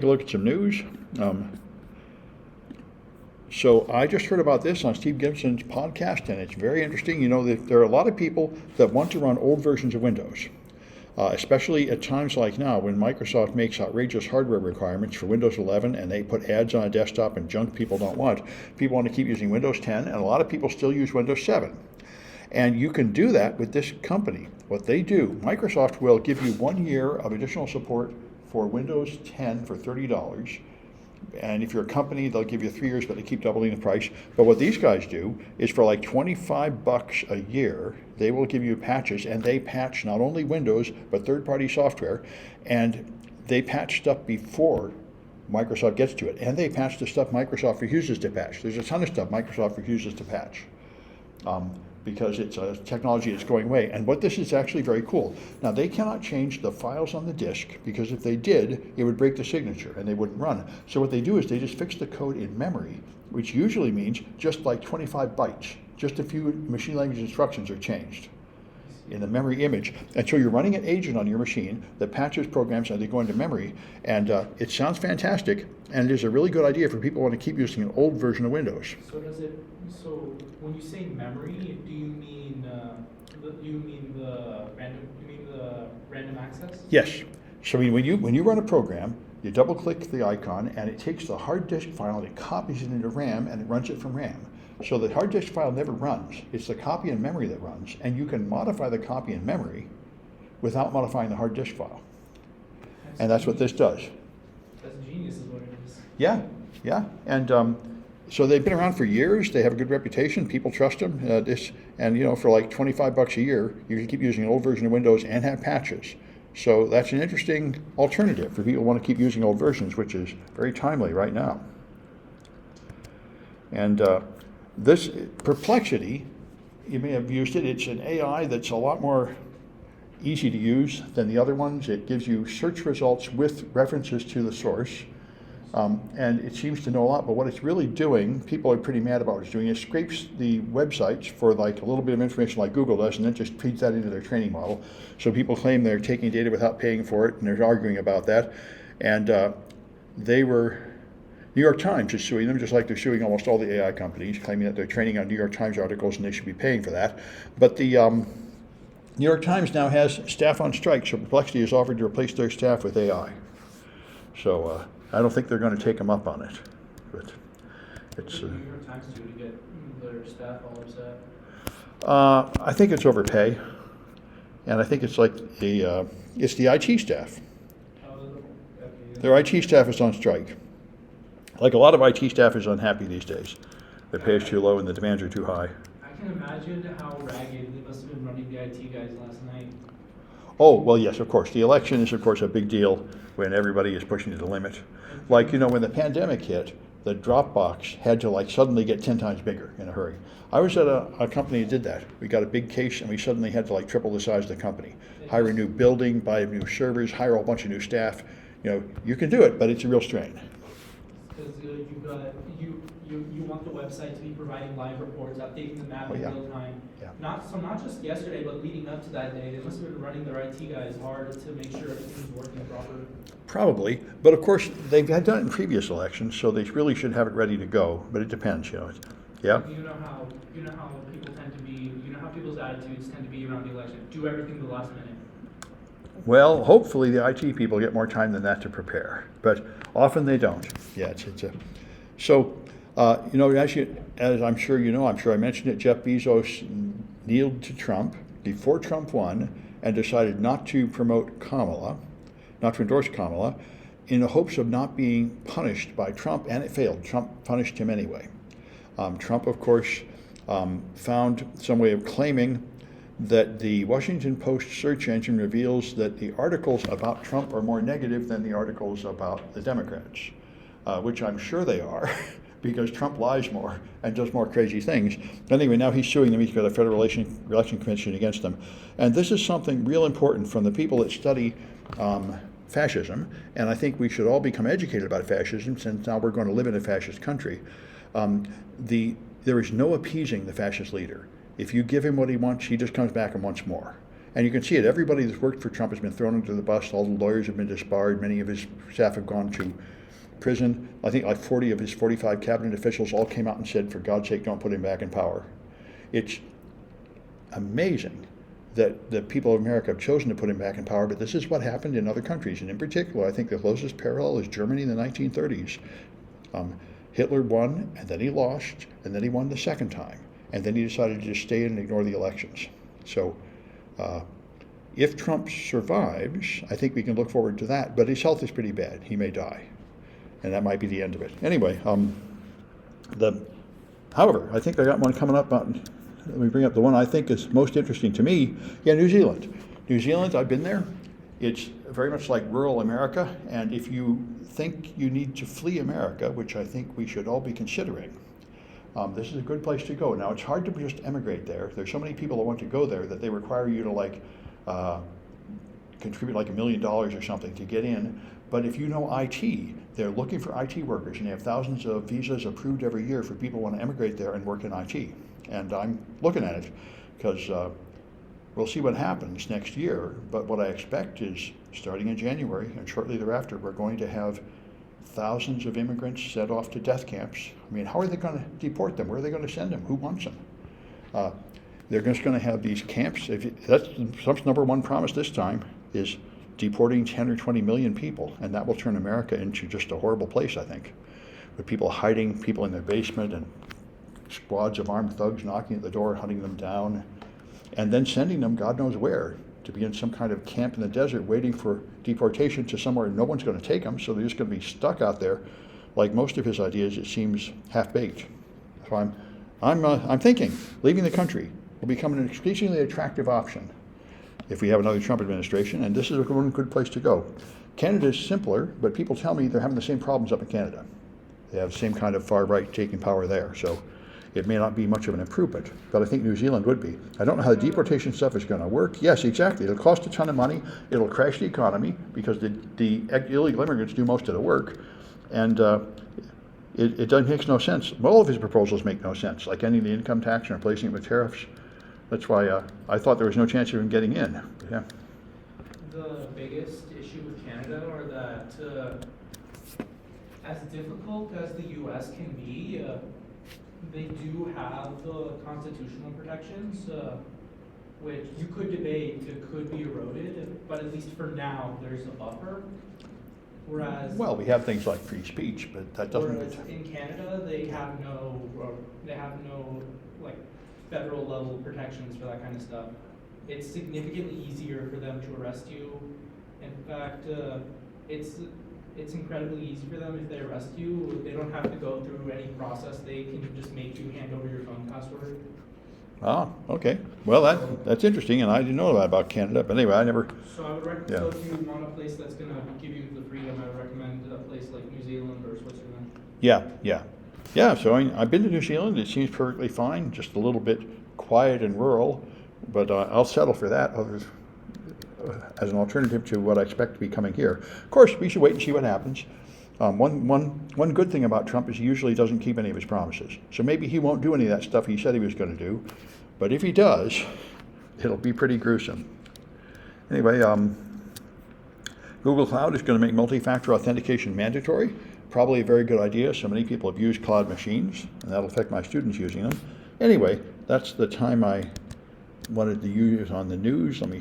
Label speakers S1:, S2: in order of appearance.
S1: Take a look at some news. So I just heard about this on Steve Gibson's podcast, and it's very interesting. You know, there are a lot of people that want to run old versions of Windows, especially at times like now when Microsoft makes outrageous hardware requirements for Windows 11 and they put ads on a desktop and junk people don't want. People want to keep using Windows 10, and a lot of people still use Windows 7. And you can do that with this company. What they do, Microsoft will give you 1 year of additional support for Windows 10 for $30. And if you're a company, they'll give you 3 years, but they keep doubling the price. But what these guys do is for like $25 a year, they will give you patches, and they patch not only Windows, but third-party software. And they patch stuff before Microsoft gets to it. And they patch the stuff Microsoft refuses to patch. There's a ton of stuff Microsoft refuses to patch. Because it's a technology that's going away. And what this is actually very cool. Now, they cannot change the files on the disk, because if they did, it would break the signature and they wouldn't run. So what they do is they just fix the code in memory, which usually means just like 25 bytes. Just a few machine language instructions are changed in the memory image. And so you're running an agent on your machine that patches programs and they go into memory. And it sounds fantastic, and it is a really good idea for people who want to keep using an old version of Windows.
S2: So when you say memory, do you mean the random access?
S1: Yes. So I mean, when you run a program, you double click the icon and it takes the hard disk file and it copies it into RAM and it runs it from RAM. So the hard disk file never runs. It's the copy in memory that runs, and you can modify the copy in memory without modifying the hard disk file. And that's what this does.
S2: That's genius is what it is.
S1: Yeah, yeah. And so they've been around for years. They have a good reputation. People trust them. And you know, for like $25 a year, you can keep using an old version of Windows and have patches. So that's an interesting alternative for people who want to keep using old versions, which is very timely right now. And this Perplexity, you may have used it. It's an AI that's a lot more easy to use than the other ones. It gives you search results with references to the source. And it seems to know a lot, but what it's really doing, people are pretty mad about what it's doing, it scrapes the websites for like a little bit of information like Google does, and then just feeds that into their training model. So people claim they're taking data without paying for it, and they're arguing about that. And New York Times is suing them, just like they're suing almost all the AI companies, claiming that they're training on New York Times articles and they should be paying for that. But the New York Times now has staff on strike, so Perplexity has offered to replace their staff with AI. So I don't think they're going to take them up on it, but it's.
S2: What did the New York Times do to get their staff all upset?
S1: I think it's overpay, and I think it's like it's the IT staff. Their IT staff is on strike. Like a lot of IT staff is unhappy these days. Their pay is too low and the demands are too high.
S2: I can imagine how ragged they must have been running the IT guys last night.
S1: Oh, well, yes, of course. The election is, of course, a big deal when everybody is pushing to the limit. Like, you know, when the pandemic hit, the Dropbox had to, like, suddenly get 10 times bigger in a hurry. I was at a company that did that. We got a big case, and we suddenly had to, like, triple the size of the company. Hire a new building, buy new servers, hire a whole bunch of new staff. You know, you can do it, but it's a real strain.
S2: Because you want the website to be providing live reports, updating the map in real time.
S1: Yeah.
S2: Not just yesterday, but leading up to that day, they must have been running their IT guys hard to make sure everything's working properly.
S1: Probably, but of course they've had done it in previous elections, so they really should have it ready to go. But it depends, you know. Yeah.
S2: You know how people tend to be. You know how people's attitudes tend to be around the election. Do everything the last minute.
S1: Well, hopefully the IT people get more time than that to prepare, but often they don't. Yeah, so. You know, as I'm sure you know, I'm sure I mentioned it, Jeff Bezos kneeled to Trump before Trump won and decided not to promote Kamala, not to endorse Kamala, in the hopes of not being punished by Trump, and it failed. Trump punished him anyway. Trump, of course, found some way of claiming that the Washington Post search engine reveals that the articles about Trump are more negative than the articles about the Democrats, which I'm sure they are. Because Trump lies more and does more crazy things. Anyway, now he's suing them. He's got a federal election commission against them. And this is something real important from the people that study fascism. And I think we should all become educated about fascism, since now we're going to live in a fascist country. There is no appeasing the fascist leader. If you give him what he wants, he just comes back and wants more. And you can see it. Everybody that's worked for Trump has been thrown into the bus. All the lawyers have been disbarred. Many of his staff have gone to prison. I think like 40 of his 45 cabinet officials all came out and said, for God's sake, don't put him back in power. It's amazing that the people of America have chosen to put him back in power, but this is what happened in other countries. And in particular, I think the closest parallel is Germany in the 1930s. Hitler won, and then he lost, and then he won the second time. And then he decided to just stay in and ignore the elections. So if Trump survives, I think we can look forward to that, but his health is pretty bad. He may die, and that might be the end of it. Anyway, however, I think I got one coming up. Let me bring up the one I think is most interesting to me. Yeah, New Zealand. New Zealand, I've been there. It's very much like rural America, and if you think you need to flee America, which I think we should all be considering, this is a good place to go. Now, it's hard to just emigrate there. There's so many people that want to go there that they require you to contribute like $1 million or something to get in. But if you know IT, they're looking for IT workers, and they have thousands of visas approved every year for people who want to emigrate there and work in IT. And I'm looking at it because we'll see what happens next year. But what I expect is starting in January and shortly thereafter, we're going to have thousands of immigrants set off to death camps. I mean, how are they going to deport them? Where are they going to send them? Who wants them? They're just going to have these camps. That's Trump's number one promise this time is deporting 10 or 20 million people, and that will turn America into just a horrible place, I think, with people hiding people in their basement and squads of armed thugs knocking at the door, hunting them down, and then sending them God knows where to be in some kind of camp in the desert waiting for deportation to somewhere no one's going to take them, so they're just going to be stuck out there. Like most of his ideas, it seems half-baked. So I'm thinking leaving the country will become an increasingly attractive option if we have another Trump administration, and this is one good place to go. Canada is simpler, but people tell me they're having the same problems up in Canada. They have the same kind of far right taking power there, so it may not be much of an improvement, but I think New Zealand would be. I don't know how the deportation stuff is going to work. Yes, exactly. It'll cost a ton of money. It'll crash the economy because the illegal immigrants do most of the work, and it makes no sense. All of his proposals make no sense, like ending the income tax and replacing it with tariffs. That's why I thought there was no chance of him getting in. Yeah.
S2: The biggest issue with Canada are that as difficult as the U.S. can be, they do have the constitutional protections, which you could debate could be eroded, but at least for now, there's a buffer. Whereas,
S1: well, we have things like free speech, but that doesn't.
S2: Whereas in Canada, they have no like federal level protections for that kind of stuff. It's significantly easier for them to arrest you. In fact, it's incredibly easy for them if they arrest you. They don't have to go through any process. They can just make you hand over your phone password.
S1: Ah, okay. Well, that's interesting, and I didn't know that about Canada. But anyway, I never.
S2: So I would recommend, so if you want a place that's going to give you the freedom, I would recommend a place like New Zealand or Switzerland.
S1: Yeah. So I've been to New Zealand. It seems perfectly fine. Just a little bit quiet and rural, but I'll settle for that as an alternative to what I expect to be coming here. Of course, we should wait and see what happens. One good thing about Trump is he usually doesn't keep any of his promises. So maybe he won't do any of that stuff he said he was going to do. But if he does, it'll be pretty gruesome. Anyway, Google Cloud is going to make multi-factor authentication mandatory. Probably a very good idea. So many people have used cloud machines, and that'll affect my students using them. Anyway, that's the time I wanted to use on the news. Let me